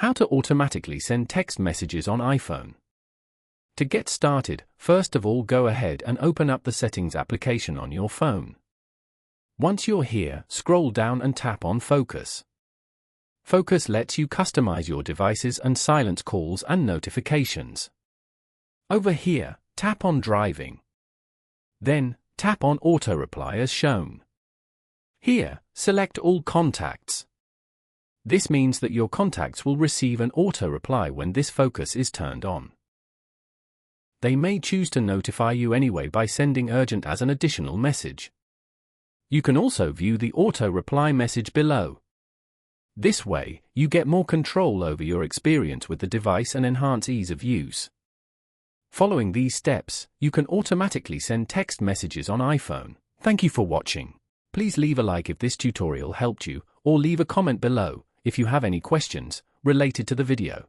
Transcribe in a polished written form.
How to automatically send text messages on iPhone. To get started, first of all go ahead and open up the Settings application on your phone. Once you're here, scroll down and tap on Focus. Focus lets you customize your devices and silence calls and notifications. Over here, tap on Driving. Then, tap on Auto Reply as shown. Here, select All Contacts. This means that your contacts will receive an auto reply when this focus is turned on. They may choose to notify you anyway by sending urgent as an additional message. You can also view the auto reply message below. This way, you get more control over your experience with the device and enhance ease of use. Following these steps, you can automatically send text messages on iPhone. Thank you for watching. Please leave a like if this tutorial helped you, or leave a comment below if you have any questions related to the video.